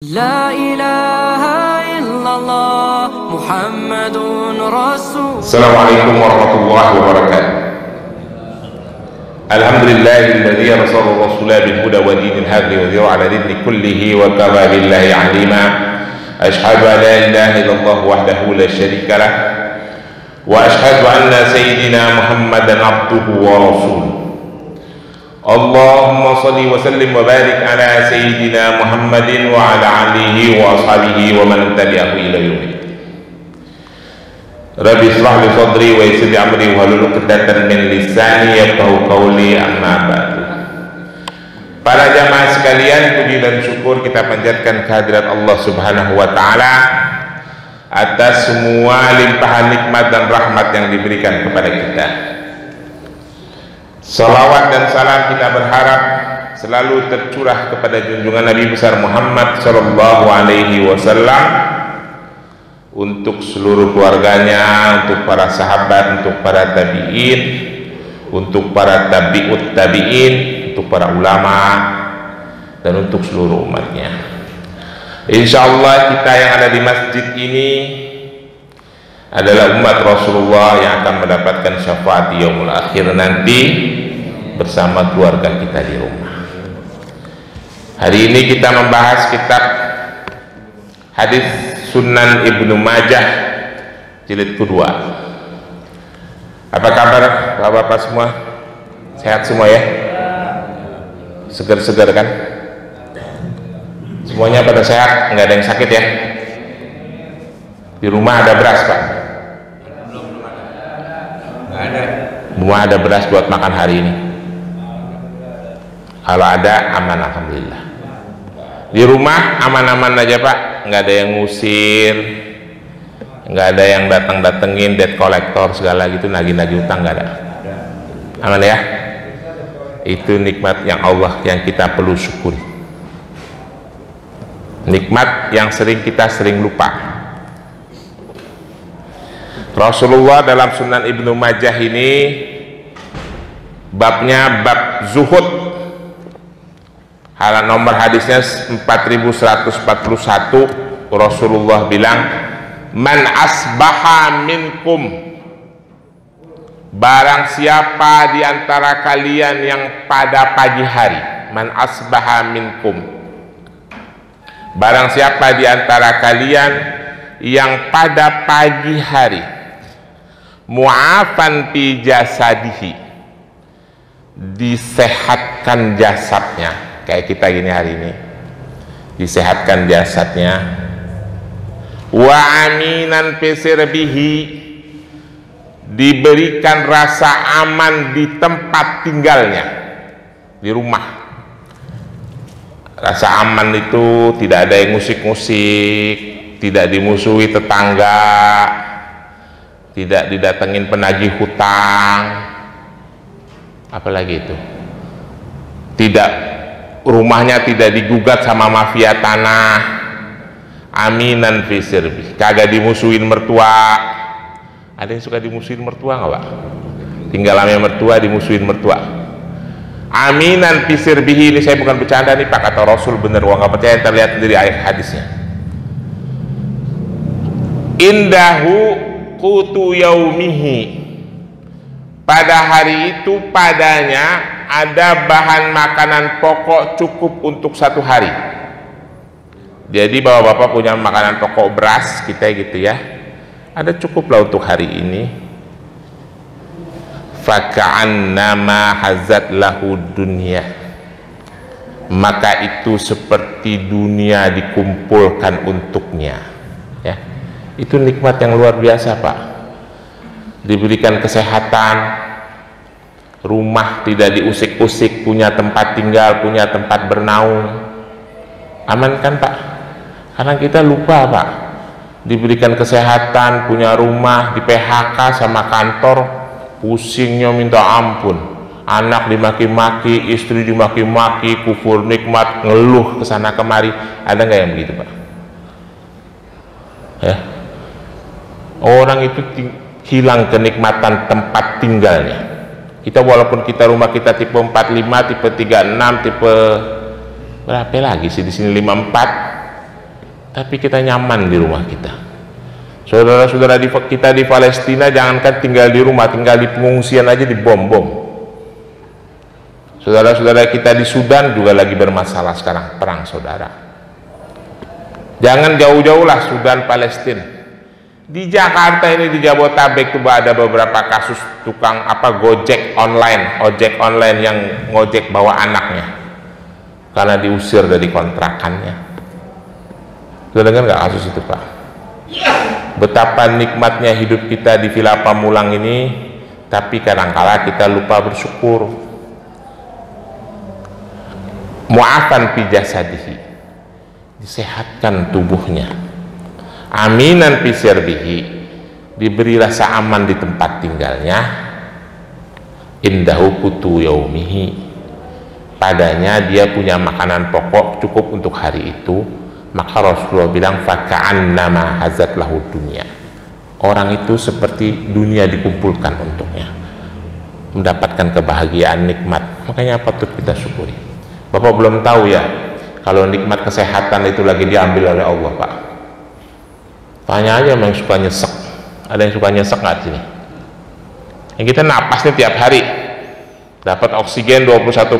La ilaha illallah Muhammadun Rasul. Assalamualaikum warahmatullahi wabarakatuh. Alhamdulillahilladzi arsala rasulahu bil huda wa dinil haqqi wa yudhhirahu 'ala dini kullihi wa kafa billahi 'alima. Ashhadu an la ilaha illallah wahdahu la syarika lah wa ashhadu anna sayyidina Muhammadan 'abduhu wa rasuluh. Allahumma salli wa sallim wa barik ala sayyidina Muhammadin wa ala alihi wa ashabihi wa man tabi'ahu ila yaumil din. Rabbi shrah li sadri wa yassir li amri wa hlul 'uqdatam min lisani yafqahu qawli, amma ba'du. Para jamaah sekalian, puji dan syukur kita panjatkan kehadirat Allah Subhanahu wa taala atas semua limpahan nikmat dan rahmat yang diberikan kepada kita. Salawat dan salam kita berharap selalu tercurah kepada junjungan Nabi besar Muhammad sallallahu alaihi wasallam, untuk seluruh keluarganya, untuk para sahabat, untuk para tabi'in, untuk para tabi'ut tabi'in, untuk para ulama, dan untuk seluruh umatnya. Insyaallah kita yang ada di masjid ini adalah umat Rasulullah yang akan mendapatkan syafaat di yaumul akhir nanti bersama keluarga kita di rumah. Hari ini kita membahas kitab hadis Sunan Ibnu Majah jilid kedua. Apa kabar bapak-bapak semua? Sehat semua ya? Segar-segar kan? Semuanya pada sehat? Nggak ada yang sakit ya? Di rumah ada beras Pak? Nggak ada. Semua ada beras buat makan hari ini. Kalau ada, aman, alhamdulillah. Di rumah aman-aman aja Pak, nggak ada yang ngusir, nggak ada yang datang-datengin debt collector segala gitu, nagih-nagih utang, nggak ada. Aman ya? Itu nikmat yang Allah yang kita perlu syukuri. Nikmat yang kita sering lupa. Rasulullah dalam Sunan Ibnu Majah ini babnya bab zuhud. Halaman nomor hadisnya 4141. Rasulullah bilang, man asbaha minkum, barang siapa di antara kalian yang pada pagi hari, man asbaha minkum, barang siapa di antara kalian yang pada pagi hari, mu'afan fi jasadihi, disehatkan jasadnya, kayak kita gini hari ini, disehatkan jasadnya, wa aminan fi sirbihi, diberikan rasa aman di tempat tinggalnya, di rumah. Rasa aman itu tidak ada yang musik-musik, tidak dimusuhi tetangga, tidak didatengin penagih hutang, apalagi itu, tidak, rumahnya tidak digugat sama mafia tanah, aminan fi sirbi, kagak dimusuhin mertua. Ada yang suka dimusuhin mertua nggak Pak? Tinggal sama mertua dimusuhin mertua. Aminan fi sirbihi, ini saya bukan bercanda nih Pak, kata Rasul, bener. Wah nggak percaya, terlihat dari ayat hadisnya. Indahu qutu yaumihi, pada hari itu padanya ada bahan makanan pokok cukup untuk satu hari. Jadi bapak-bapak punya makanan pokok beras kita gitu ya, ada cukuplah untuk hari ini. Faka'annama hazat lahu dunya, maka itu seperti dunia dikumpulkan untuknya ya. Itu nikmat yang luar biasa Pak. Diberikan kesehatan, rumah tidak diusik-usik, punya tempat tinggal, punya tempat bernaung, aman kan Pak? Karena kita lupa Pak, diberikan kesehatan, punya rumah, di PHK sama kantor, pusingnya minta ampun, anak dimaki-maki, istri dimaki-maki, kufur nikmat, ngeluh kesana kemari. Ada nggak yang begitu Pak? Ya, orang itu hilang kenikmatan tempat tinggalnya. Kita walaupun kita rumah kita tipe 45, tipe 36, tipe berapa lagi sih di sini 54, tapi kita nyaman di rumah kita. Saudara-saudara kita di Palestina, jangankan tinggal di rumah, tinggal di pengungsian aja dibom-bom. Saudara-saudara kita di Sudan juga lagi bermasalah sekarang, perang saudara. Jangan jauh-jauh lah Sudan, Palestina. Di Jakarta ini, di Jabotabek tuh ada beberapa kasus tukang ojek online yang ngojek bawa anaknya karena diusir dari kontrakannya. Sudah dengar nggak kasus itu, Pak? Betapa nikmatnya hidup kita di Villa Pamulang ini, tapi kadangkala kita lupa bersyukur. Mu'afan fi jasadihi, disehatkan tubuhnya. Aminan fi sirbihi, diberi rasa aman di tempat tinggalnya. Indahu qutu yaumihi, padanya dia punya makanan pokok cukup untuk hari itu. Maka Rasulullah bilang faka'annama hazat lahu dunya, orang itu seperti dunia dikumpulkan untuknya, mendapatkan kebahagiaan, nikmat. Makanya patut kita syukuri. Bapak belum tahu ya, kalau nikmat kesehatan itu lagi diambil oleh Allah, Pak. Tanya aja yang suka nyesek. Ada yang suka nyesek nggak sini? Yang kita napas nih tiap hari, dapat oksigen 21%.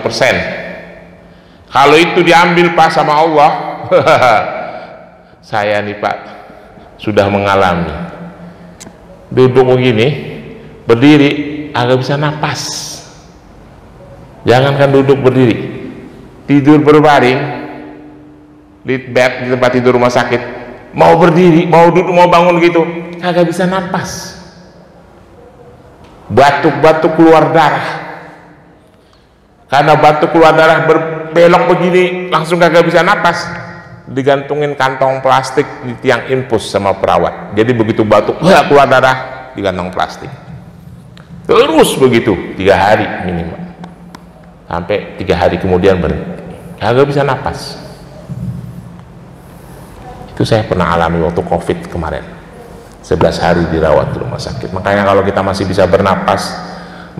Kalau itu diambil, Pak, sama Allah, saya nih, Pak, sudah mengalami. Duduk begini, berdiri, agak bisa napas. Jangankan duduk, berdiri. Tidur berbaring di bed, di tempat tidur rumah sakit, mau berdiri, mau duduk, mau bangun gitu, kagak bisa napas. Batuk-batuk keluar darah. Karena batuk keluar darah berbelok begini, langsung kagak bisa napas. Digantungin kantong plastik di tiang infus sama perawat. Jadi begitu batuk keluar darah, di kantong plastik. Terus begitu 3 hari minimal, sampai 3 hari kemudian berhenti, kagak bisa napas. Itu saya pernah alami waktu COVID kemarin, 11 hari dirawat di rumah sakit. Makanya kalau kita masih bisa bernapas,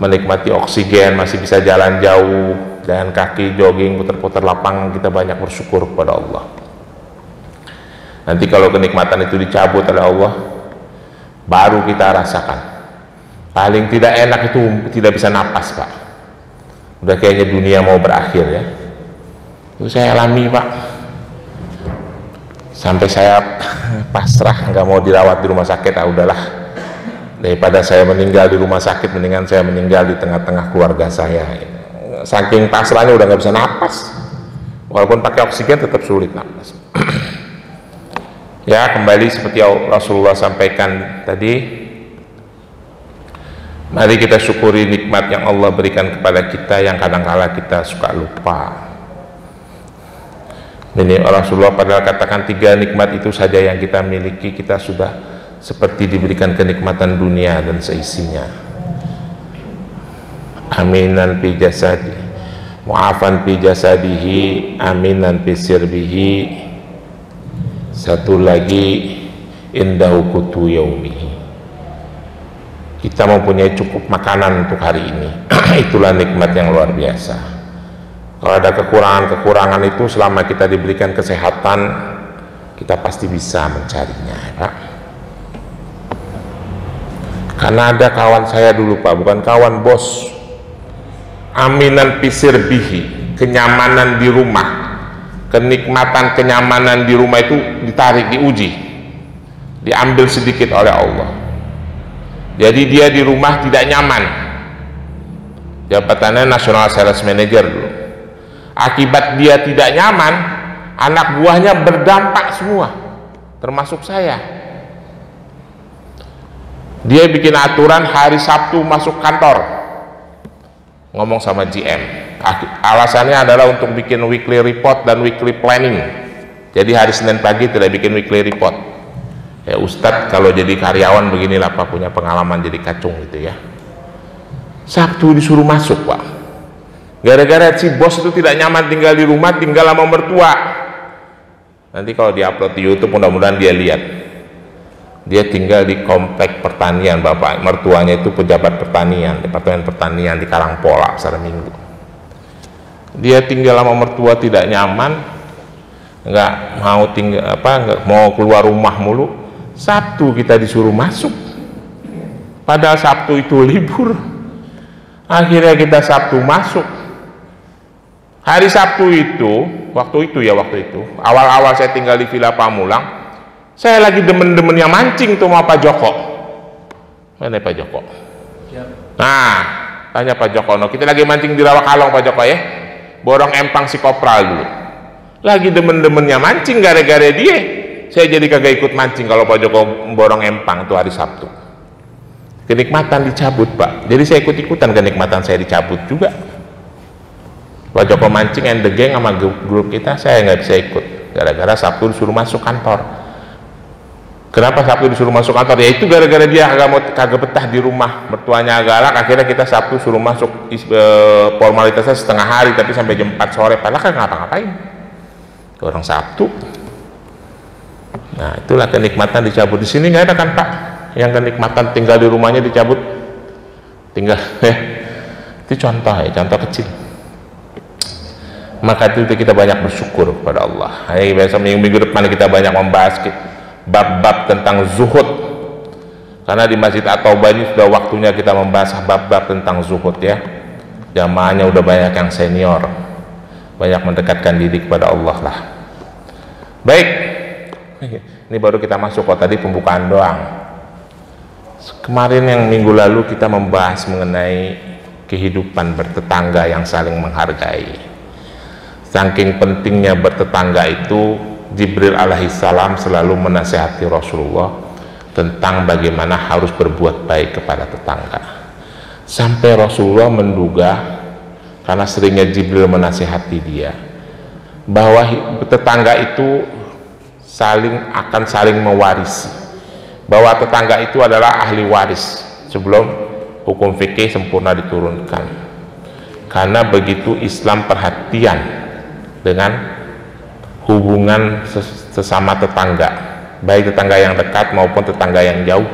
menikmati oksigen, masih bisa jalan jauh, jalan kaki, jogging, putar-putar lapangan, kita banyak bersyukur kepada Allah. Nanti kalau kenikmatan itu dicabut oleh Allah, baru kita rasakan. Paling tidak enak itu tidak bisa napas, Pak. Udah kayaknya dunia mau berakhir ya. Itu saya alami, Pak. Sampai saya pasrah, nggak mau dirawat di rumah sakit. Udahlah, daripada saya meninggal di rumah sakit, mendingan saya meninggal di tengah-tengah keluarga saya. Saking pasrahnya udah nggak bisa napas. Walaupun pakai oksigen tetap sulit napas. Ya, kembali seperti Rasulullah sampaikan tadi, mari kita syukuri nikmat yang Allah berikan kepada kita yang kadang-kala kita suka lupa. Ini Rasulullah padahal katakan 3 nikmat itu saja yang kita miliki, kita sudah seperti diberikan kenikmatan dunia dan seisinya. Aminan fi jasadi, mu'afan fi jasadihi, aminan fi sirbihi. Satu lagi, indahu qutu yaumihi, kita mempunyai cukup makanan untuk hari ini. Itulah nikmat yang luar biasa. Kalau ada kekurangan-kekurangan itu, selama kita diberikan kesehatan, kita pasti bisa mencarinya, Pak. Karena ada kawan saya dulu, Pak, bukan kawan, bos. Aminan pisir bihi, kenyamanan di rumah, kenikmatan kenyamanan di rumah itu ditarik, diuji, diambil sedikit oleh Allah. Jadi dia di rumah tidak nyaman, jabatannya National Sales Manager dulu. Akibat dia tidak nyaman, anak buahnya berdampak semua, termasuk saya. Dia bikin aturan hari Sabtu masuk kantor, ngomong sama GM. Alasannya adalah untuk bikin weekly report dan weekly planning. Jadi hari Senin pagi tidak bikin weekly report. Ya Ustadz, kalau jadi karyawan beginilah, Pak, punya pengalaman jadi kacung gitu ya. Sabtu disuruh masuk, Pak. Gara-gara si bos itu tidak nyaman tinggal di rumah, tinggal sama mertua. Nanti kalau diupload di YouTube, mudah-mudahan dia lihat. Dia tinggal di komplek pertanian, Bapak. Mertuanya itu pejabat pertanian, Departemen Pertanian di Karangpola, Pasar Minggu. Dia tinggal sama mertua tidak nyaman, nggak mau tinggal nggak mau keluar rumah mulu, Sabtu kita disuruh masuk, padahal Sabtu itu libur. Akhirnya kita Sabtu masuk. Hari Sabtu itu, waktu itu awal-awal saya tinggal di Villa Pamulang, saya lagi demen-demennya mancing tuh sama Pak Joko. Mana Pak Joko? Nah, tanya Pak Joko, kita lagi mancing di Rawakalong Pak Joko ya, borong empang si kopral dulu. Lagi demen-demennya mancing, gara-gara dia saya jadi kagak ikut mancing kalau Pak Joko borong empang tuh hari Sabtu. Kenikmatan dicabut Pak, jadi saya ikut-ikutan, kenikmatan saya dicabut juga. Pak Joko mancing and the gang sama grup kita, saya nggak bisa ikut gara-gara Sabtu disuruh masuk kantor. Kenapa Sabtu disuruh masuk kantor? Ya itu gara-gara dia kagak betah di rumah, mertuanya galak, akhirnya kita Sabtu suruh masuk, formalitasnya setengah hari tapi sampai jam 4 sore, padahal kan ngapa-ngapain orang Sabtu. Nah itulah kenikmatan dicabut. Di sini nggak ada kan Pak yang kenikmatan tinggal di rumahnya dicabut, tinggal itu contoh ya, contoh kecil. Maka itu kita banyak bersyukur kepada Allah. Biasa minggu depan kita banyak membahas bab-bab tentang zuhud, karena di Masjid At-Taubah ini sudah waktunya kita membahas bab-bab tentang zuhud ya. Jamaahnya udah banyak yang senior, banyak mendekatkan diri kepada Allah lah. Baik, ini baru kita masuk kok, tadi pembukaan doang. Kemarin yang minggu lalu kita membahas mengenai kehidupan bertetangga yang saling menghargai. Saking pentingnya bertetangga itu, Jibril alaihissalam selalu menasihati Rasulullah tentang bagaimana harus berbuat baik kepada tetangga. Sampai Rasulullah menduga, karena seringnya Jibril menasihati dia, bahwa tetangga itu akan saling mewarisi, bahwa tetangga itu adalah ahli waris sebelum hukum fikih sempurna diturunkan. Karena begitu Islam perhatian dengan hubungan sesama tetangga, baik tetangga yang dekat maupun tetangga yang jauh.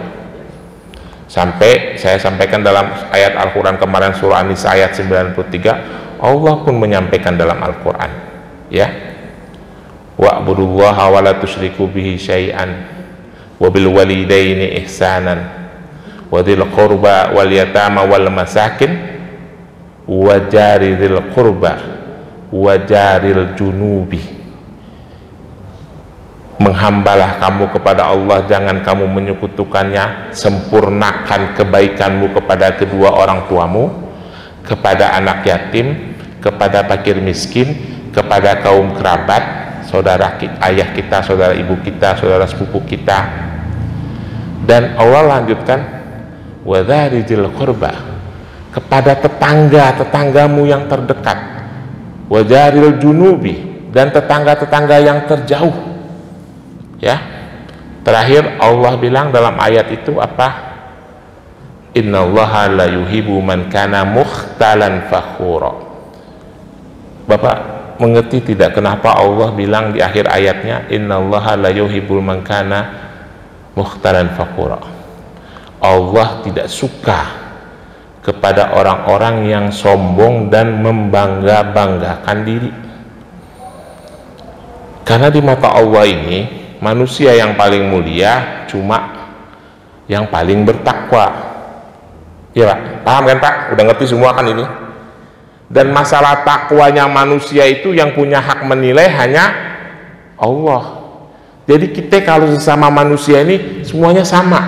Sampai saya sampaikan dalam ayat Al-Quran kemarin, surah An-Nisa ayat 93, Allah pun menyampaikan dalam Al-Quran ya, wa'budullaha wa la tusyriku bihi syai'an wa bil walidaini ihsanan wa dzil qurba wal yatama wal masakin wa jari dzil qurba wa jaril junubi. Menghambalah kamu kepada Allah, jangan kamu menyekutukannya, sempurnakan kebaikanmu kepada kedua orang tuamu, kepada anak yatim, kepada fakir miskin, kepada kaum kerabat, saudara ayah kita, saudara ibu kita, saudara sepupu kita. Dan Allah lanjutkan, wa dzarijil qurba, kepada tetanggamu yang terdekat, wa jaril junubi, dan tetangga-tetangga yang terjauh. Ya, terakhir Allah bilang dalam ayat itu apa? Innallaha la yuhibbu man kana mukhtalan fakhura. Bapak mengerti tidak kenapa Allah bilang di akhir ayatnya innallaha la yuhibbul man kana mukhtalan fakhura? Allah tidak suka kepada orang-orang yang sombong dan membangga-banggakan diri. Karena di mata Allah ini manusia yang paling mulia cuma yang paling bertakwa. Ya Pak, paham kan Pak? Udah ngerti semua kan ini? Dan masalah takwanya manusia itu yang punya hak menilai hanya Allah. Jadi kita kalau sesama manusia ini semuanya sama,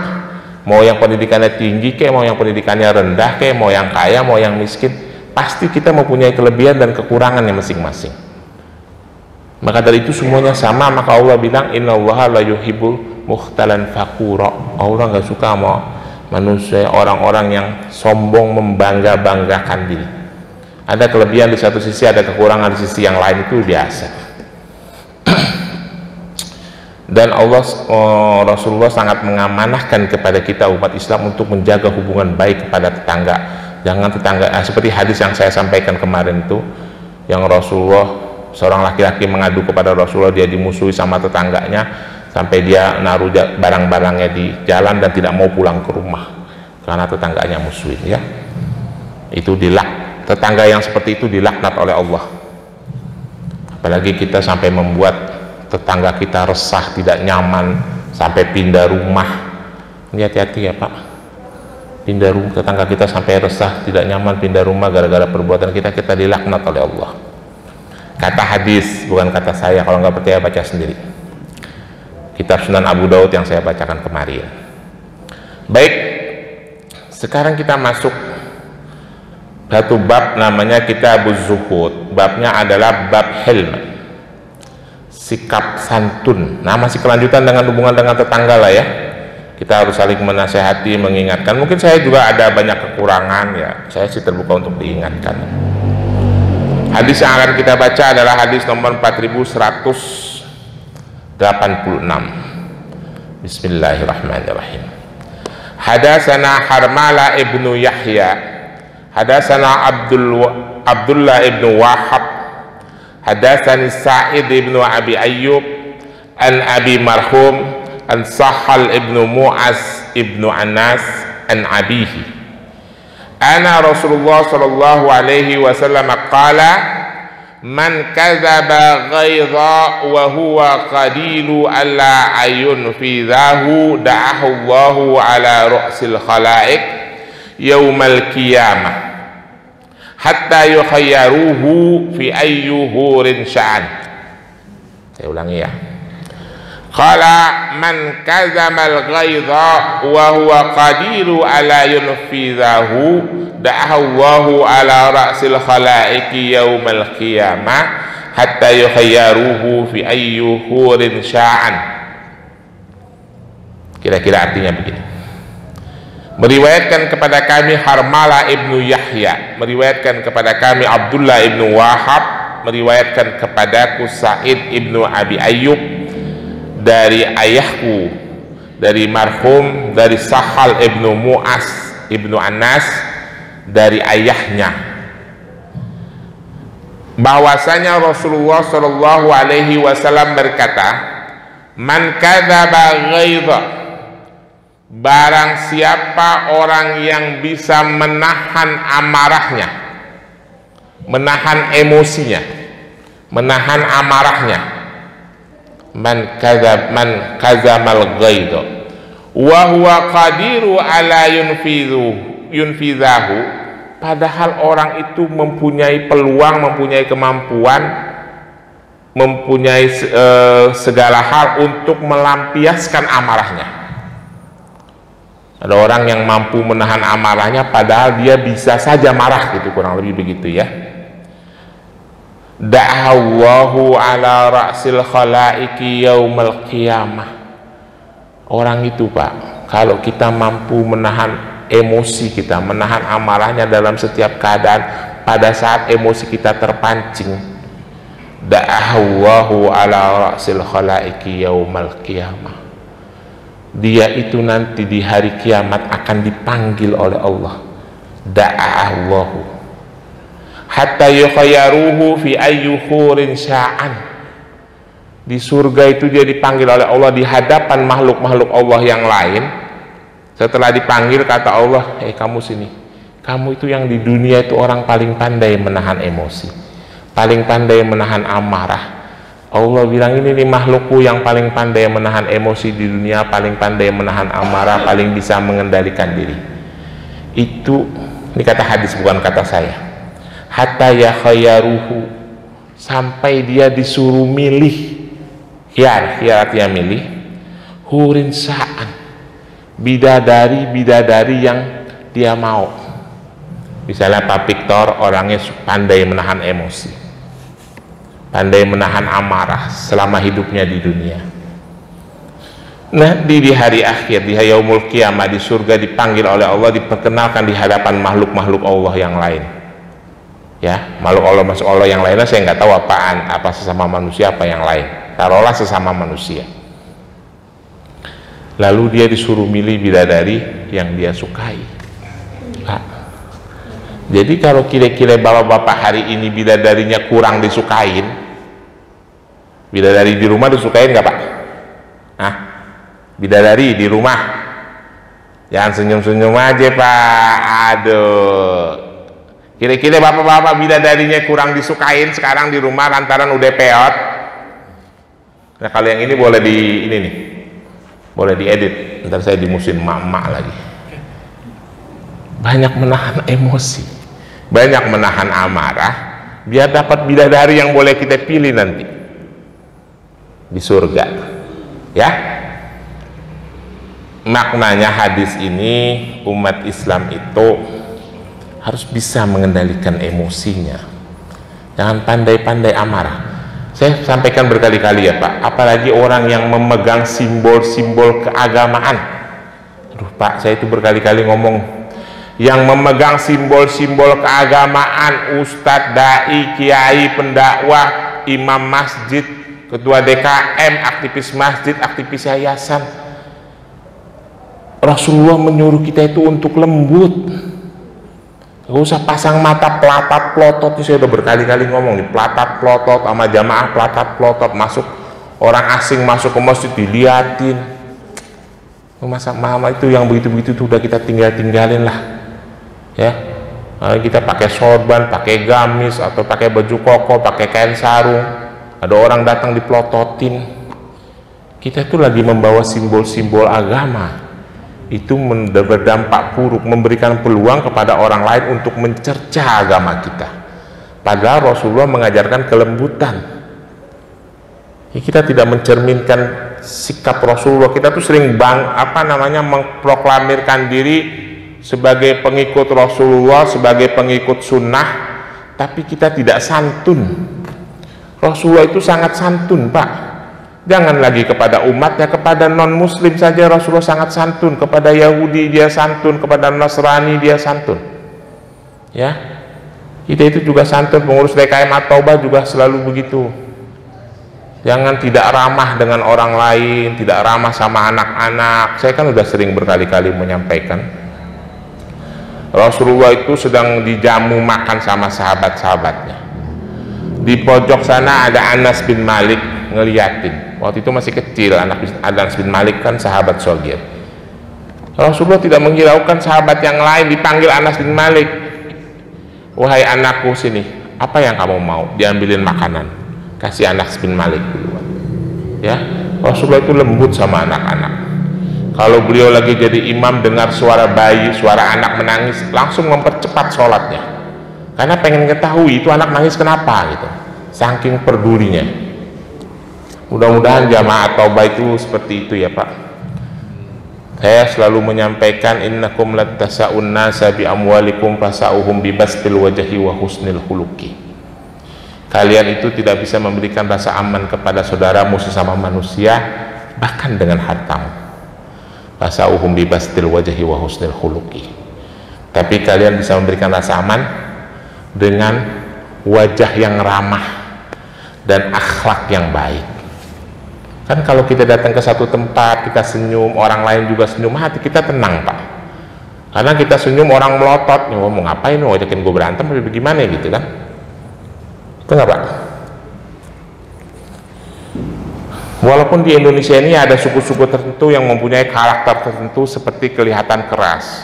mau yang pendidikannya tinggi kayak, mau yang pendidikannya rendah kayak, mau yang kaya, mau yang miskin, pasti kita mempunyai kelebihan dan kekurangannya masing-masing. Maka dari itu semuanya sama, maka Allah bilang innallaha la yuhibbul mukhtalan fakhura. Allah nggak suka sama manusia, orang-orang yang sombong membangga-banggakan diri. Ada kelebihan di satu sisi, ada kekurangan di sisi yang lain, itu biasa. Dan Rasulullah sangat mengamanahkan kepada kita umat Islam untuk menjaga hubungan baik kepada tetangga. Jangan tetangga, seperti hadis yang saya sampaikan kemarin itu, yang Rasulullah, seorang laki-laki mengadu kepada Rasulullah, dia dimusuhi sama tetangganya sampai dia naruh barang-barangnya di jalan dan tidak mau pulang ke rumah karena tetangganya musuhin ya. Itu tetangga yang seperti itu dilaknat oleh Allah. Apalagi kita sampai membuat tetangga kita resah, tidak nyaman, sampai pindah rumah. Ini hati-hati ya Pak, pindah rumah, tetangga kita sampai resah, tidak nyaman, pindah rumah gara-gara perbuatan kita dilaknat oleh Allah. Kata hadis, bukan kata saya. Kalau nggak percaya baca sendiri, kitab Sunan Abu Daud yang saya bacakan kemarin. Baik, sekarang kita masuk satu bab, namanya Kitabuz Zuhud. Babnya adalah bab hilm, sikap santun. Nah, masih kelanjutan dengan hubungan dengan tetangga lah ya. Kita harus saling menasehati, mengingatkan. Mungkin saya juga ada banyak kekurangan ya, saya sih terbuka untuk diingatkan. Hadis yang akan kita baca adalah hadis nomor 4186. Bismillahirrahmanirrahim. Hadatsana Harmala ibnu Yahya, hadatsana Abdullah ibnu Wahab, hadatsani Sa'id ibnu Abi Ayyub an Abi Marhum an Sahal ibnu Mu'az ibnu Anas an abihi ana Rasulullah sallallahu alaihi wasallam qala man kadzaba ghaidha wa huwa qadilu alla ayunfidhahu da'ahu Allahu ala ra'sil khalaiq yaumal qiyamah hatta yukhayyaruhu fi ayyuhurin sya'an. Saya ulangi ya. Qala man kazamal ghaidha wa huwa qadiru ala yunfidhahu da'ahu Allahu ala ra'sil khalaiqi yaumal qiyamah hatta yukhayyaruhu fi ayyuhurin sya'an. Kira-kira artinya begini. Meriwayatkan kepada kami Harmala ibnu Yahya, meriwayatkan kepada kami Abdullah ibnu Wahab, meriwayatkan kepadaku Sa'id ibnu Abi Ayyub dari ayahku, dari marhum, dari Sahal ibnu Mu'az ibnu Anas, dari ayahnya, bahwasanya Rasulullah Shallallahu Alaihi Wasallam berkata, man kadzaba ghaidha, barang siapa orang yang bisa menahan amarahnya, menahan emosinya, menahan amarahnya, man kazamal ghaidha wa huwa qadiru ala yunfidhahu, padahal orang itu mempunyai peluang, mempunyai kemampuan, mempunyai segala hal untuk melampiaskan amarahnya. Ada orang yang mampu menahan amarahnya padahal dia bisa saja marah gitu, kurang lebih begitu ya. Da'allahu ala ra'sil khalaiqi yaumal qiyamah. Orang itu Pak, kalau kita mampu menahan emosi kita, menahan amarahnya dalam setiap keadaan, pada saat emosi kita terpancing, da'allahu ala ra'sil khalaiqi yaumal qiyamah, dia itu nanti di hari kiamat akan dipanggil oleh Allah. Da'allahu hatta yukhayyaruhu fi ayyuhurin sya'an. Di surga itu dia dipanggil oleh Allah di hadapan makhluk-makhluk Allah yang lain. Setelah dipanggil kata Allah, kamu sini, kamu itu yang di dunia itu orang paling pandai menahan emosi, paling pandai menahan amarah. Allah bilang, ini nih makhlukku yang paling pandai menahan emosi di dunia, paling pandai menahan amarah, paling bisa mengendalikan diri. Itu, ini kata hadis bukan kata saya. Hatta yakhayyaruhu, sampai dia disuruh milih, khiyar artinya milih, hurin sa'an, bidadari yang dia mau. Misalnya Pak Victor orangnya pandai menahan emosi, pandai menahan amarah selama hidupnya di dunia. Nah, di hari akhir, di yaumul qiyamah, di surga dipanggil oleh Allah, diperkenalkan di hadapan makhluk-makhluk Allah yang lain. Ya, makhluk Allah, masuk Allah yang lainnya saya nggak tahu apaan, apa sesama manusia apa yang lain. Taruhlah sesama manusia. Lalu dia disuruh milih bidadari yang dia sukai. Pak, jadi kalau kira-kira bapak-bapak hari ini bidadarinya kurang disukain, bidadari di rumah disukain nggak Pak? Nah, bidadari di rumah jangan senyum-senyum aja Pak. Aduh, kira-kira bapak-bapak bidadarinya kurang disukain sekarang di rumah lantaran udah peot. Nah kalau yang ini boleh ini nih, boleh diedit, ntar saya dimusuhin emak-emak lagi. Banyak menahan emosi, banyak menahan amarah, biar dapat bidadari yang boleh kita pilih nanti di surga. Ya, maknanya hadis ini, umat Islam itu harus bisa mengendalikan emosinya, jangan pandai-pandai amarah. Saya sampaikan berkali-kali ya Pak, apalagi orang yang memegang simbol-simbol keagamaan. Aduh Pak, saya itu berkali-kali ngomong, yang memegang simbol-simbol keagamaan, ustadz, dai, kiai, pendakwah, imam masjid, ketua DKM, aktivis masjid, aktivis yayasan. Rasulullah menyuruh kita itu untuk lembut, gak usah pasang mata pelatat plotot. Saya udah berkali-kali ngomong nih, pelatat plotot sama jamaah pelatat plotot, masuk orang asing masuk ke masjid diliatin. Masa mama itu yang begitu-begitu tuh udah kita tinggalin lah ya. Kita pakai sorban, pakai gamis, atau pakai baju koko, pakai kain sarung, ada orang datang diplototin. Kita tuh lagi membawa simbol-simbol agama, itu berdampak buruk, memberikan peluang kepada orang lain untuk mencerca agama kita. Padahal Rasulullah mengajarkan kelembutan. Kita tidak mencerminkan sikap Rasulullah. Kita tuh sering mengproklamirkan diri sebagai pengikut Rasulullah, sebagai pengikut sunnah, tapi kita tidak santun. Rasulullah itu sangat santun Pak. Jangan lagi kepada umatnya, kepada non muslim saja Rasulullah sangat santun, kepada Yahudi dia santun, kepada Nasrani dia santun ya. Kita itu juga santun, pengurus DKM At-Taubah juga selalu begitu. Jangan tidak ramah dengan orang lain, tidak ramah sama anak-anak. Saya kan udah sering berkali-kali menyampaikan, Rasulullah itu sedang dijamu makan sama sahabat-sahabatnya. Di pojok sana ada Anas bin Malik ngeliatin. Waktu itu masih kecil, Anas bin Malik kan sahabat Sogir. Rasulullah tidak menghiraukan sahabat yang lain, dipanggil Anas bin Malik. Wahai anakku, sini, apa yang kamu mau? Diambilin makanan, kasih Anas bin Malik duluan. Ya, Rasulullah itu lembut sama anak-anak. Kalau beliau lagi jadi imam, dengar suara bayi, suara anak menangis, langsung mempercepat sholatnya, karena pengen ketahui itu anak nangis kenapa gitu, saking pedulinya. Mudah-mudahan jamaah Taubah itu seperti itu ya Pak. Saya selalu menyampaikan, innakum lattasa'un nasa bi amwalikum fasa'uhum bibastil wajhi wa husnil khuluqi. Kalian itu tidak bisa memberikan rasa aman kepada saudaramu sesama manusia, bahkan dengan hartamu. Fasa'uhum bibastil wajhi wa husnil khuluqi. Tapi kalian bisa memberikan rasa aman dengan wajah yang ramah dan akhlak yang baik. Kan kalau kita datang ke satu tempat, kita senyum, orang lain juga senyum, hati kita tenang Pak. Karena kita senyum, orang melotot, mau ngapain, mau ajakin gue berantem atau bagaimana gitu kan. Itu nggak Pak? Walaupun di Indonesia ini ada suku-suku tertentu yang mempunyai karakter tertentu seperti kelihatan keras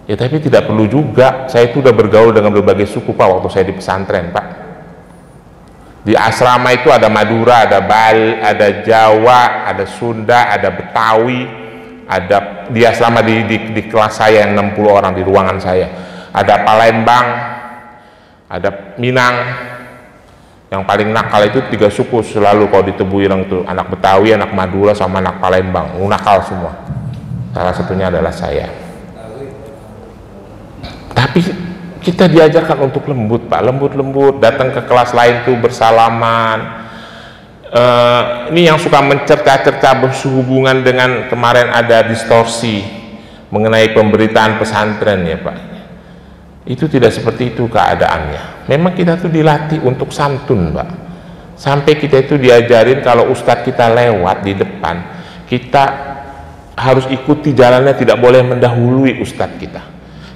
ya, tapi tidak perlu juga. Saya itu udah bergaul dengan berbagai suku Pak waktu saya di pesantren Pak. Di asrama itu ada Madura, ada Bali, ada Jawa, ada Sunda, ada Betawi, ada di asrama di kelas saya yang 60 orang di ruangan saya, ada Palembang, ada Minang. Yang paling nakal itu 3 suku selalu kalau di Tebu Ireng itu, anak Betawi, anak Madura, sama anak Palembang, nakal semua. Salah satunya adalah saya. Tapi kita diajarkan untuk lembut Pak, lembut-lembut, datang ke kelas lain tuh bersalaman. Ini yang suka mencerca-cerca berhubungan dengan kemarin ada distorsi mengenai pemberitaan pesantren ya Pak. Itu tidak seperti itu keadaannya. Memang kita tuh dilatih untuk santun Pak. Sampai kita itu diajarin kalau ustadz kita lewat di depan, kita harus ikuti jalannya, tidak boleh mendahului ustadz kita.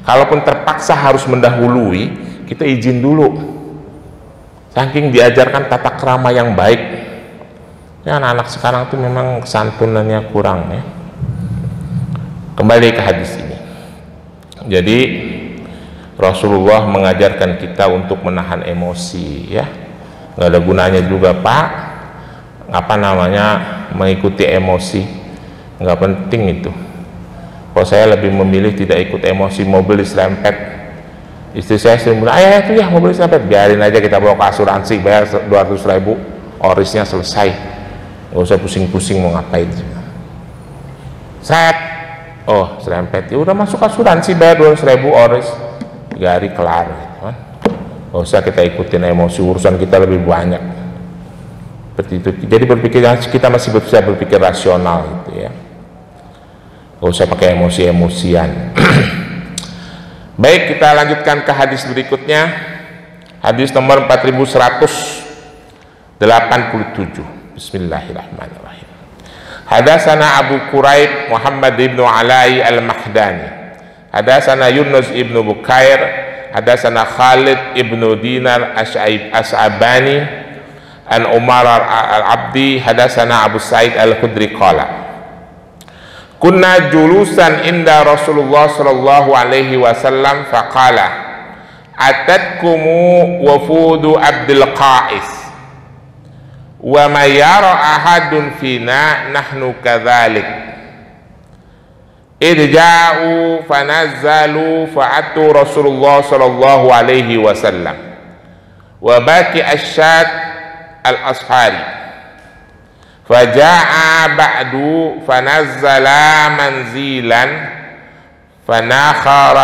Kalaupun terpaksa harus mendahului, kita izin dulu. Saking diajarkan tata krama yang baik. Ya, anak-anak sekarang tuh memang santunannya kurang ya. Kembali ke hadis ini. Jadi Rasulullah mengajarkan kita untuk menahan emosi ya. Nggak ada gunanya juga Pak mengikuti emosi. Nggak penting itu. Kalau saya lebih memilih tidak ikut emosi, mobil diserempet. Istri saya sering bilang, ayah itu ya mobil diserempet, biarin aja, kita bawa ke asuransi, bayar 200.000, orisnya selesai, nggak usah pusing-pusing mau ngapain. Set, oh serempet, ya udah masuk asuransi, bayar 200.000 oris, 3 hari kelar. Nggak usah kita ikutin emosi, urusan kita lebih banyak. Seperti itu. Jadi berpikir, kita masih bisa berpikir rasional gitu ya. Nggak usah pakai emosi-emosian. Baik, kita lanjutkan ke hadis berikutnya. Hadis nomor 4187. Bismillahirrahmanirrahim. Hadatsana Abu Quraib Muhammad ibn Alai al-Mahdani. Hadatsana Yunus ibn Bukair. Hadatsana Khalid ibn Dinar As'abani an Umar al-Abdi. Hadatsana Abu Sa'id al-Khudri qala kunna julusan inda Rasulullah sallallahu alaihi wasallam faqala atatkumu wafudu Abdul Qais wa ma yara ahadun fina nahnu kadzalik irja'u fanazzalu fa'atu Rasulullah sallallahu alaihi wasallam wa baki asyad al-ashari faja'a ba'du fanazzala manzilan fanakha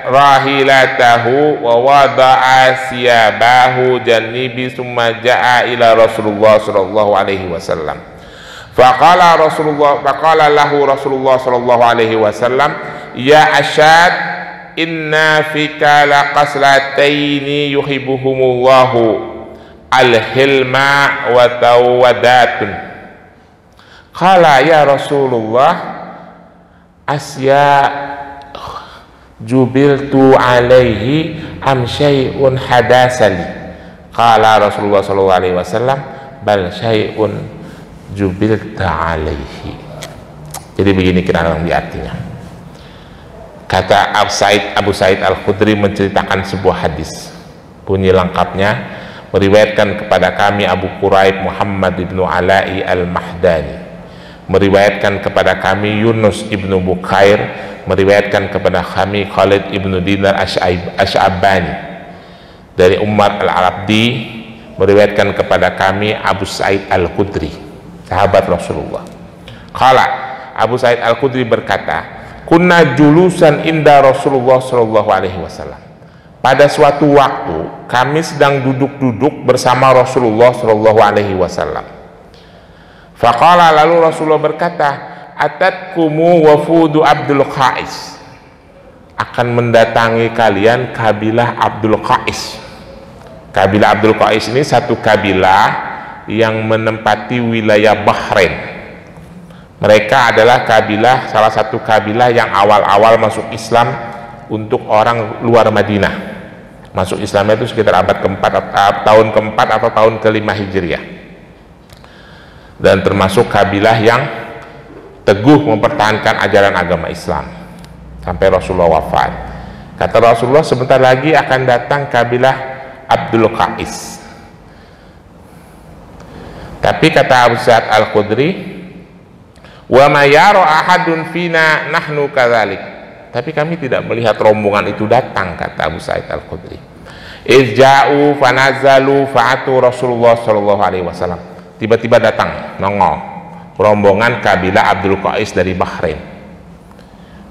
rahilatahu wa wada'a siyabahu janibi summa ja'a ila Rasulullah sallallahu alaihi wasallam faqala lahu Rasulullah sallallahu alaihi wasallam ya asyad inna fika laqaslataini yuhibbuhumullahu al-hilma wa tawadatun. Qala ya Rasulullah asya jubiltu alaihi am syai'un hadasali. Qala Rasulullah sallallahu alaihi wasallam bal syai'un jubilta alaihi. Jadi begini kira-kira artinya. Kata Abu Sa'id Al-Khudri menceritakan sebuah hadis. Bunyi lengkapnya, meriwayatkan kepada kami Abu Quraib Muhammad ibnu Alai al-Mahdani, meriwayatkan kepada kami Yunus ibnu Bukair, meriwayatkan kepada kami Khalid ibnu Dinar As'abani dari Umar al-Abdi, meriwayatkan kepada kami Abu Sa'id al-Khudri, sahabat Rasulullah. Qala, Abu Sa'id al-Khudri berkata, kunna julusan inda Rasulullah sallallahu alaihi wasallam. Pada suatu waktu kami sedang duduk-duduk bersama Rasulullah Shallallahu Alaihi Wasallam. Faqala, lalu Rasulullah berkata, atatkumu wafudu Abdul Qais, akan mendatangi kalian kabilah Abdul Qais. Kabilah Abdul Qais ini satu kabilah yang menempati wilayah Bahrain. Mereka adalah kabilah, salah satu kabilah yang awal-awal masuk Islam untuk orang luar Madinah. Masuk Islamnya itu sekitar abad keempat, tahun keempat atau tahun kelima Hijriah, dan termasuk kabilah yang teguh mempertahankan ajaran agama Islam sampai Rasulullah wafat. Kata Rasulullah, sebentar lagi akan datang kabilah Abdul Qais. Tapi kata Abu Sa'id Al-Khudri, wa ma yara ahadun fina nahnu kadzalik. Tapi kami tidak melihat rombongan itu datang, kata Abu Sa'id Al-Khudri. Izja'u fanazzalu fa'atu Rasulullah sallallahu alaihi wasallam. Tiba-tiba datang, nongol rombongan kabilah Abdul Qais dari Bahrain.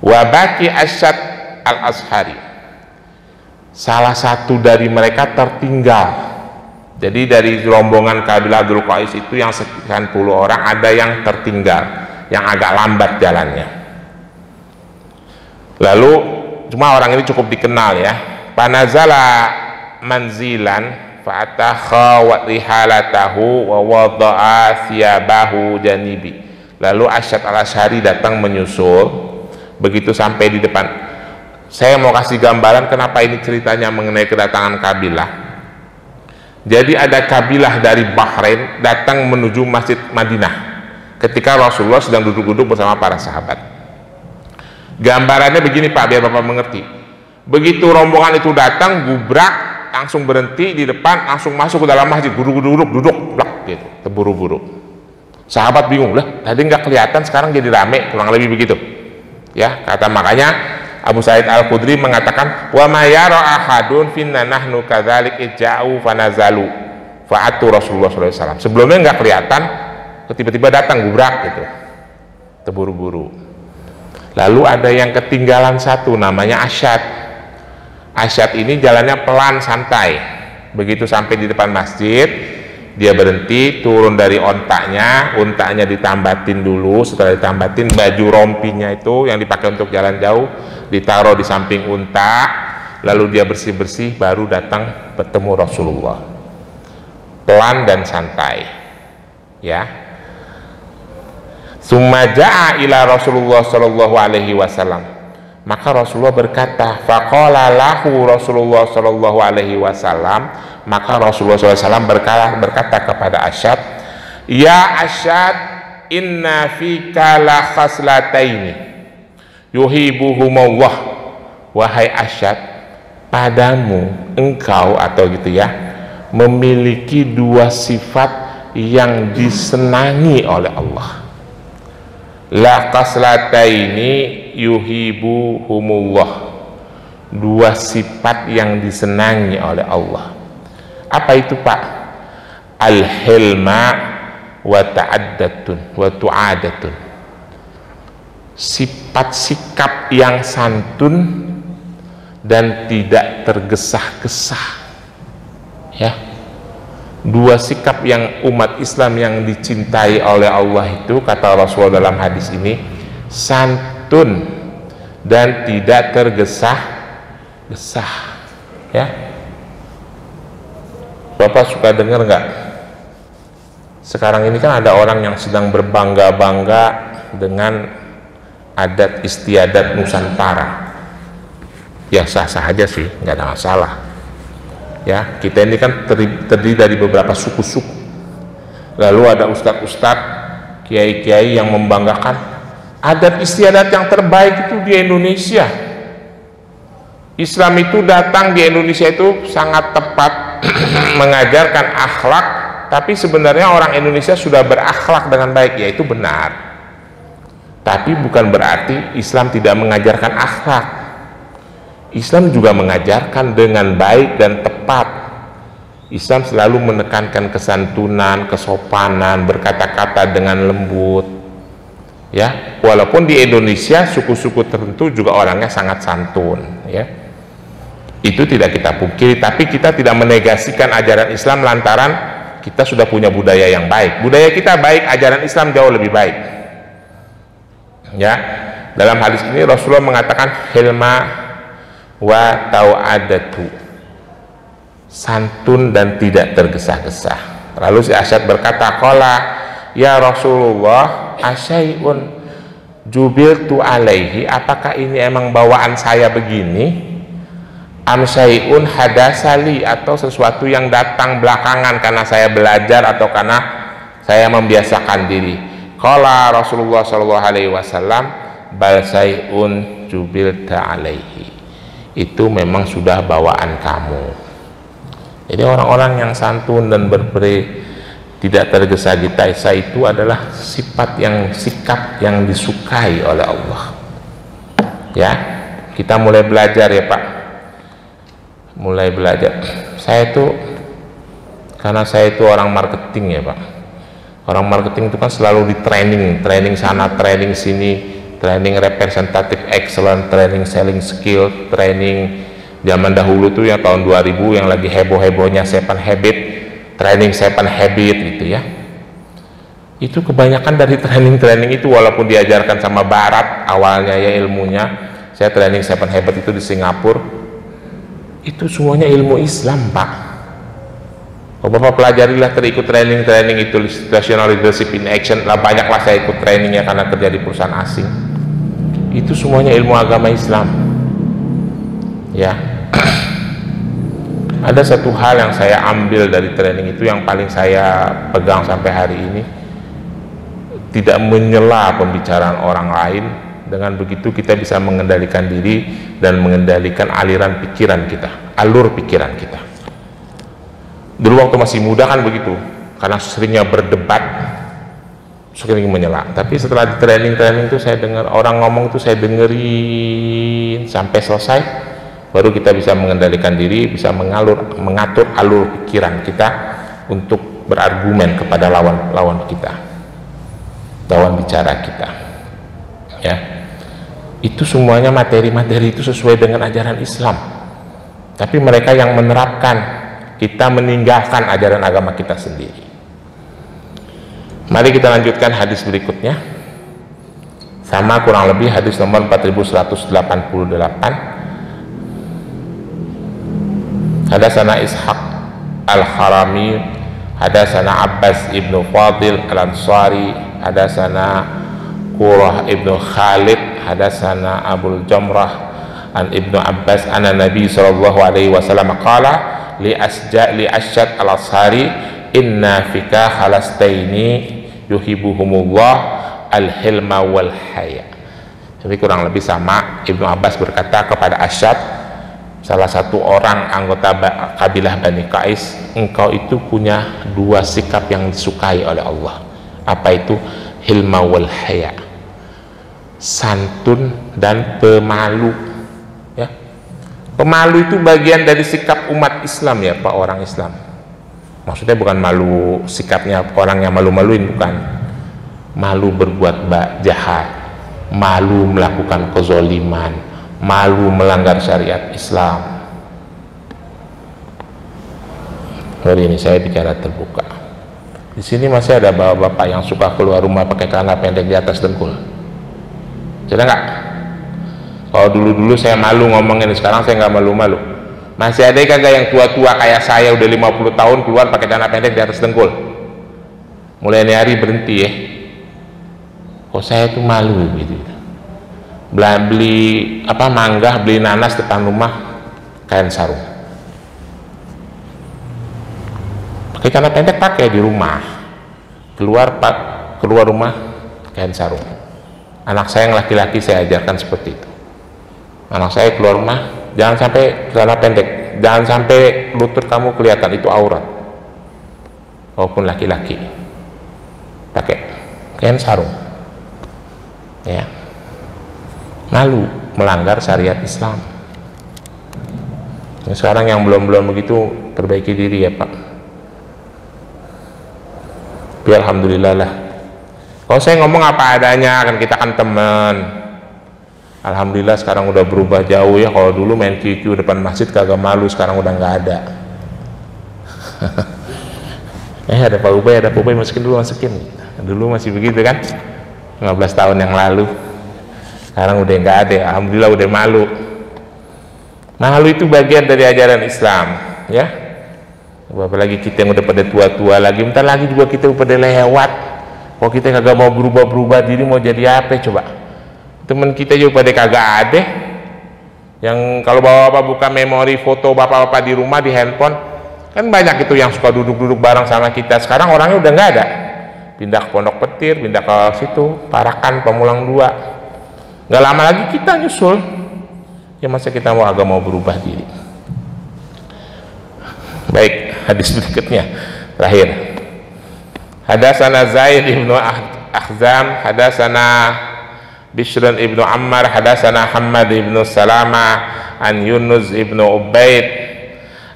Wa baki asyad al-ashari. Salah satu dari mereka tertinggal. Jadi dari rombongan kabilah Abdul Qais itu yang sekian puluh orang, ada yang tertinggal, yang agak lambat jalannya. Lalu cuma orang ini cukup dikenal ya. Panazala manzilan fa'atakha wa rihalatahu wa wada'a siyabahu janibi. Lalu Asyad al-Ashari datang menyusul. Begitu sampai di depan, saya mau kasih gambaran kenapa ini ceritanya mengenai kedatangan kabilah. Jadi ada kabilah dari Bahrain datang menuju Masjid Madinah ketika Rasulullah sedang duduk-duduk bersama para sahabat. Gambarannya begini Pak, biar Bapak mengerti. Begitu rombongan itu datang, gubrak, langsung berhenti di depan, langsung masuk ke dalam masjid, duduk blak gitu, terburu-buru. Sahabat bingung, lah tadi nggak kelihatan, sekarang jadi rame, kurang lebih begitu. Ya, kata makanya Abu Sa'id Al-Khudri mengatakan, wa ma yara ahadun finna nahnu kadzalik ija'u fanazalu fa'atu Rasulullah SAW. Sebelumnya nggak kelihatan, tiba-tiba datang gubrak gitu, terburu-buru. Lalu ada yang ketinggalan satu, namanya Asyad. Asyad ini jalannya pelan, santai. Begitu sampai di depan masjid, dia berhenti, turun dari untanya ditambatin dulu. Setelah ditambatin, baju rompinya itu yang dipakai untuk jalan jauh ditaruh di samping unta, lalu dia bersih-bersih, baru datang bertemu Rasulullah. Pelan dan santai, ya. Summa ja'a ila Rasulullah sallallahu alaihi wasallam. Maka Rasulullah berkata, faqala lahu Rasulullah sallallahu alaihi wasallam, maka Rasulullah SAW berkata kepada Asyad, ya Asyad, inna fika la khaslataini yuhibuhumullah. Wahai Asyad, padamu, engkau atau gitu ya, memiliki dua sifat yang disenangi oleh Allah. La khaslataini yuhibuhumullah, dua sifat yang disenangi oleh Allah. Apa itu Pak? Al-hilma wa ta'addatun wa tu'adatun, sifat sikap yang santun dan tidak tergesa-gesa, ya. Dua sikap yang umat Islam yang dicintai oleh Allah itu, kata Rasulullah dalam hadis ini, santun dan tidak tergesa-gesa, ya. Bapak suka dengar nggak? Sekarang ini kan ada orang yang sedang berbangga-bangga dengan adat istiadat Nusantara. Ya sah-sah aja sih, nggak ada masalah. Ya, kita ini kan terdiri dari beberapa suku-suku. Lalu ada ustadz-ustadz, kiai-kiai yang membanggakan adat istiadat yang terbaik itu di Indonesia. Islam itu datang di Indonesia itu sangat tepat mengajarkan akhlak, tapi sebenarnya orang Indonesia sudah berakhlak dengan baik, yaitu benar. Tapi bukan berarti Islam tidak mengajarkan akhlak. Islam juga mengajarkan dengan baik dan tepat. Islam selalu menekankan kesantunan, kesopanan, berkata-kata dengan lembut. Ya, walaupun di Indonesia suku-suku tertentu juga orangnya sangat santun, ya. Itu tidak kita pungkiri, tapi kita tidak menegasikan ajaran Islam lantaran kita sudah punya budaya yang baik. Budaya kita baik, ajaran Islam jauh lebih baik. Ya, dalam hadis ini Rasulullah mengatakan hilma wa tau'adatu, santun dan tidak tergesa-gesa. Lalu si Asyad berkata, qala ya Rasulullah asyai'un jubiltu alaihi, apakah ini emang bawaan saya begini, am syai'un hadasali, atau sesuatu yang datang belakangan karena saya belajar atau karena saya membiasakan diri. Qala Rasulullah sallallahu alaihi wasallam, bal syai'un jubilta alaihi, itu memang sudah bawaan kamu. Jadi orang-orang yang santun dan berperi, tidak tergesa-gesa itu adalah sifat yang, sikap yang disukai oleh Allah. Ya, kita mulai belajar ya Pak, mulai belajar. Karena saya itu orang marketing ya Pak. Orang marketing itu kan selalu di training sana, training sini, training representative excellence, training selling skill, training zaman dahulu tuh yang tahun 2000 yang lagi heboh-hebohnya 7 habit, training 7 habit gitu ya. Itu kebanyakan dari training itu, walaupun diajarkan sama barat awalnya ya ilmunya. Saya training 7 habit itu di Singapura, itu semuanya ilmu Islam Pak. Kalau Bapak pelajarilah, terikut training itu, situational leadership in action lah, banyaklah saya ikut trainingnya karena kerja di perusahaan asing. Itu semuanya ilmu agama Islam, ya. Ada satu hal yang saya ambil dari training itu yang paling saya pegang sampai hari ini, tidak menyela pembicaraan orang lain. Dengan begitu kita bisa mengendalikan diri dan mengendalikan aliran pikiran kita, alur pikiran kita. Dulu waktu masih muda kan begitu, karena seringnya berdebat, sering menyela. Tapi setelah di training tuh saya dengar orang ngomong tuh, saya dengerin sampai selesai, baru kita bisa mengendalikan diri, bisa mengatur alur pikiran kita untuk berargumen kepada lawan kita, lawan bicara kita. Ya, itu semuanya materi-materi itu sesuai dengan ajaran Islam. Tapi mereka yang menerapkan, kita meninggalkan ajaran agama kita sendiri. Mari kita lanjutkan hadis berikutnya, sama kurang lebih hadis nomor 4188. Hadatsana Ishaq al-Harami, hadatsana Abbas ibnu Fadil al-Ansari, hadatsana Qurrah ibnu Khalid, hadatsana Abul Jamrah an Ibnu Abbas anna Nabi sallallahu alaihi wasallam qala li Asyad al-Ashari inna fika khalastaini yuhibuhumullah al-hilma wal haya. Jadi kurang lebih sama, Ibnu Abbas berkata kepada Asyad, salah satu orang anggota kabilah Bani Qais, engkau itu punya dua sikap yang disukai oleh Allah. Apa itu? Hilma wal haya, santun dan pemalu. Ya, pemalu itu bagian dari sikap umat Islam ya Pak, orang Islam. Maksudnya bukan malu sikapnya orang yang malu-maluin, bukan. Malu berbuat jahat, malu melakukan kezoliman, malu melanggar syariat Islam. Hari ini saya bicara terbuka. Di sini masih ada bapak-bapak yang suka keluar rumah pakai celana pendek di atas dengkul. Sudah nggak? Kalau dulu-dulu saya malu ngomongin, sekarang saya nggak malu-malu. Masih ada kagak yang tua-tua kayak saya udah 50 tahun keluar pakai celana pendek di atas dengkul? Mulai hari berhenti ya. Kok saya tuh malu gitu. Beli mangga, beli nanas depan rumah kain sarung. Pakai celana pendek pakai di rumah. Keluar rumah kain sarung. Anak saya yang laki-laki saya ajarkan seperti itu. Anak saya keluar rumah, jangan sampai celana pendek, jangan sampai lutut kamu kelihatan, itu aurat. Walaupun laki-laki, pakai kain sarung. Ya, malu melanggar syariat Islam. Nah, sekarang yang belum begitu, perbaiki diri ya Pak. Biar alhamdulillah lah. Kalau saya ngomong apa adanya, kan kita kan teman. Alhamdulillah sekarang udah berubah jauh ya. Kalau dulu main QQ depan masjid kagak malu, sekarang udah nggak ada. Ada Pak Ubay, masukin. Dulu masih begitu kan, 15 tahun yang lalu. Sekarang udah nggak ada. Alhamdulillah udah malu. Malu itu bagian dari ajaran Islam, ya. Apalagi kita yang udah pada tua-tua lagi, bentar lagi juga kita udah pada lewat. Kalau kita kagak mau berubah diri, mau jadi apa coba? Temen kita juga pada kagak ada. Yang kalau bapak-bapak buka memori foto bapak-bapak di rumah, di handphone, kan banyak itu yang suka duduk-duduk bareng sama kita. Sekarang orangnya udah nggak ada, pindah ke Pondok Petir, pindah ke situ Parakan, Pamulang 2. Nggak lama lagi kita nyusul. Ya masa kita mau berubah diri? Baik, hadis berikutnya terakhir. Hadatsana Zaid ibnu Akhzam, hadatsana Bishr ibnu Ammar, hadatsana Hammad ibnu Salama an Yunus ibnu Ubaid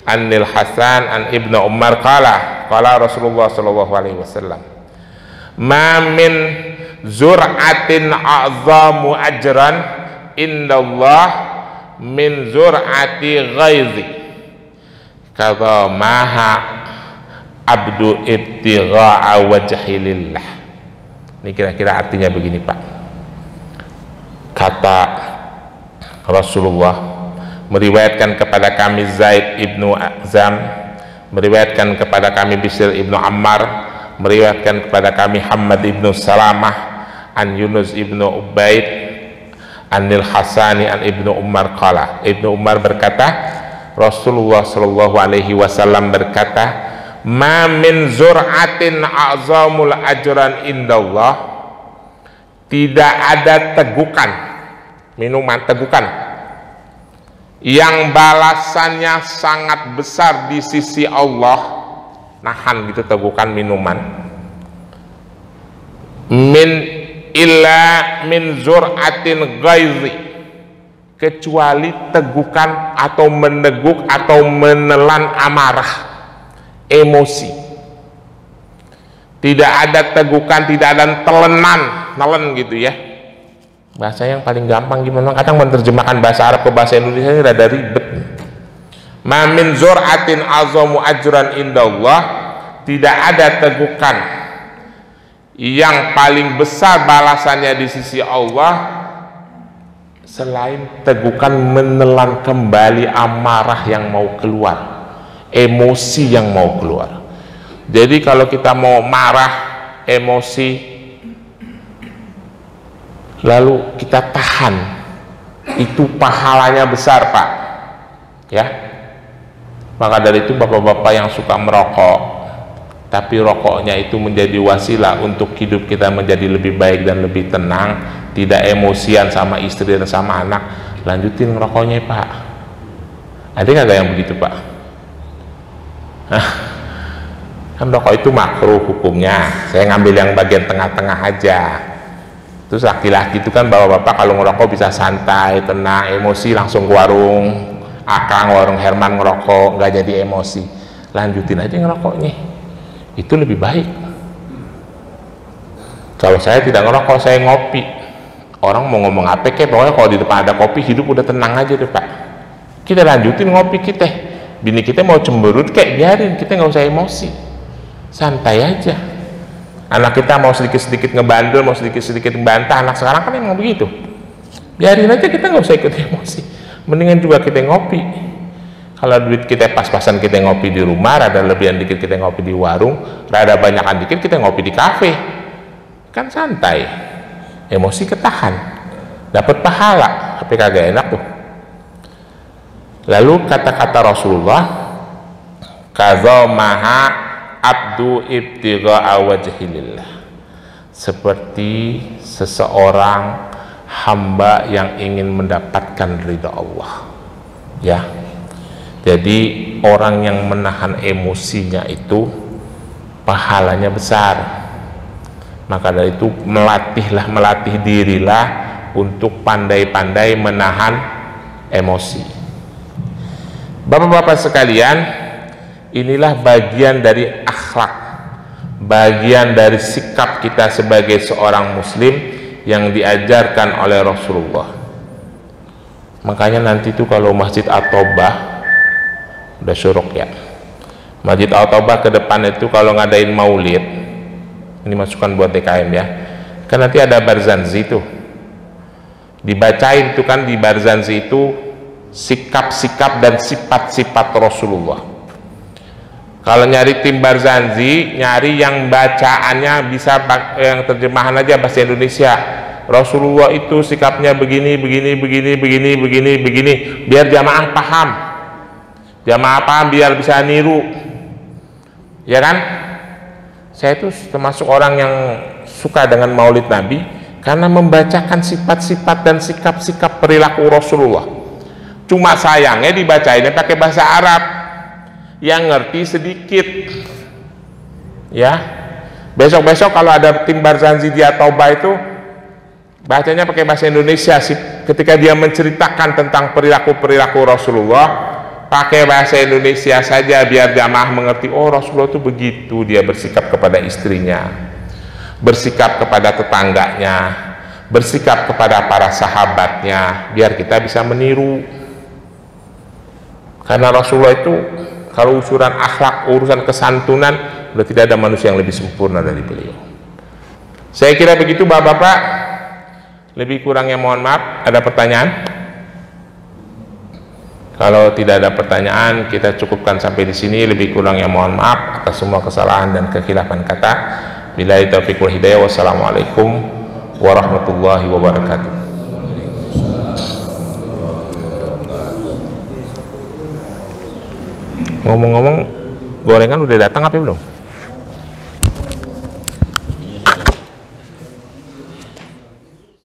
anil Hasan an ibnu Umar qala Rasulullah sallallahu alaihi wasallam, ma min zur'atin a'zamu ajran indallah min zur'ati ghaizi kadza maha abdu ibtigha'a wajhilillah. Ini kira-kira artinya begini Pak. Kata Rasulullah, meriwayatkan kepada kami Zaid ibnu Azam, meriwayatkan kepada kami Bishr ibnu Ammar, meriwayatkan kepada kami Hammad ibnu Salamah an Yunus ibnu Ubaid anil Hasani an ibnu Umar qala. Ibnu Umar berkata, Rasulullah sallallahu alaihi wasallam berkata, ma min zur'atin a'zamul ajran indallah, tidak ada tegukan, minuman tegukan yang balasannya sangat besar di sisi Allah nahan gitu tegukan minuman. Min illa min zur'atin ghaizi, kecuali tegukan atau meneguk atau menelan amarah, emosi. Tidak ada tegukan, tidak ada nelen gitu ya. Bahasa yang paling gampang gimana? Kadang menerjemahkan bahasa Arab ke bahasa Indonesia ini rada ribet. Ma min zur'atin azamu ajran indallah, tidak ada tegukan yang paling besar balasannya di sisi Allah selain tegukan menelan kembali amarah yang mau keluar, emosi yang mau keluar. Jadi kalau kita mau marah, emosi, lalu kita tahan, itu pahalanya besar, Pak. Ya. Maka dari itu bapak-bapak yang suka merokok, tapi rokoknya itu menjadi wasilah untuk hidup kita menjadi lebih baik dan lebih tenang, tidak emosian sama istri dan sama anak, lanjutin ngerokoknya, Pak. Ada nggak yang begitu, Pak? Kan rokok itu makruh hukumnya, saya ngambil yang bagian tengah-tengah aja. Terus laki-laki itu kan bapak-bapak kalau ngerokok bisa santai, tenang, emosi langsung ke warung Akang, warung Herman ngerokok, nggak jadi emosi, lanjutin aja ngerokoknya, itu lebih baik. Kalau saya tidak ngerokok, saya ngopi, orang mau ngomong apa kek, pokoknya kalau di depan ada kopi, hidup udah tenang aja deh, Pak. Kita lanjutin ngopi kita, bini kita mau cemberut kek, biarin, kita nggak usah emosi, santai aja. Anak kita mau sedikit-sedikit ngebandel, mau sedikit-sedikit ngebantah, anak sekarang kan emang begitu, biarin aja, kita nggak usah ikut emosi. Mendingan juga kita ngopi. Kalau duit kita pas-pasan, kita ngopi di rumah, rada lebihan dikit kita ngopi di warung, rada banyakan dikit kita ngopi di kafe, kan santai, emosi ketahan, dapat pahala, tapi kagak enak tuh. Lalu kata-kata Rasulullah, kazamaha abdu ibtigha'a wajhilillah, seperti seseorang hamba yang ingin mendapatkan ridha Allah, ya. Jadi orang yang menahan emosinya itu pahalanya besar. Maka dari itu melatih dirilah untuk pandai-pandai menahan emosi. Bapak-bapak sekalian, inilah bagian dari akhlak, bagian dari sikap kita sebagai seorang muslim yang diajarkan oleh Rasulullah. Makanya nanti itu kalau Masjid At-Taubah udah syuruk ya, Masjid At-Taubah ke depan itu kalau ngadain maulid, ini masukan buat DKM ya, kan nanti ada barzanzi tuh, dibacain tuh kan di barzanzi itu sikap-sikap dan sifat-sifat Rasulullah. Kalau nyari tim barzanzi, nyari yang bacaannya bisa yang terjemahan aja bahasa Indonesia. Rasulullah itu sikapnya begini, biar jamaah paham. Jamaah paham biar bisa niru. Ya kan? Saya itu termasuk orang yang suka dengan Maulid Nabi karena membacakan sifat-sifat dan sikap-sikap perilaku Rasulullah. Cuma sayangnya dibacainnya pakai bahasa Arab, yang ngerti sedikit. Ya, besok-besok kalau ada tim barzanzi di At-Taubah itu bacanya pakai bahasa Indonesia sih. Ketika dia menceritakan tentang perilaku Rasulullah, pakai bahasa Indonesia saja biar jamaah mengerti, oh Rasulullah itu begitu, dia bersikap kepada istrinya, bersikap kepada tetangganya, bersikap kepada para sahabatnya, biar kita bisa meniru. Karena Rasulullah itu kalau urusan akhlak, urusan kesantunan, sudah tidak ada manusia yang lebih sempurna dari beliau. Saya kira begitu Bapak-bapak. Lebih kurangnya mohon maaf. Ada pertanyaan? Kalau tidak ada pertanyaan, kita cukupkan sampai di sini. Lebih kurangnya mohon maaf atas semua kesalahan dan kekhilafan kata. Billahi taufiq wal hidayah. Wassalamualaikum warahmatullahi wabarakatuh. Ngomong-ngomong, gorengan udah datang apa belum?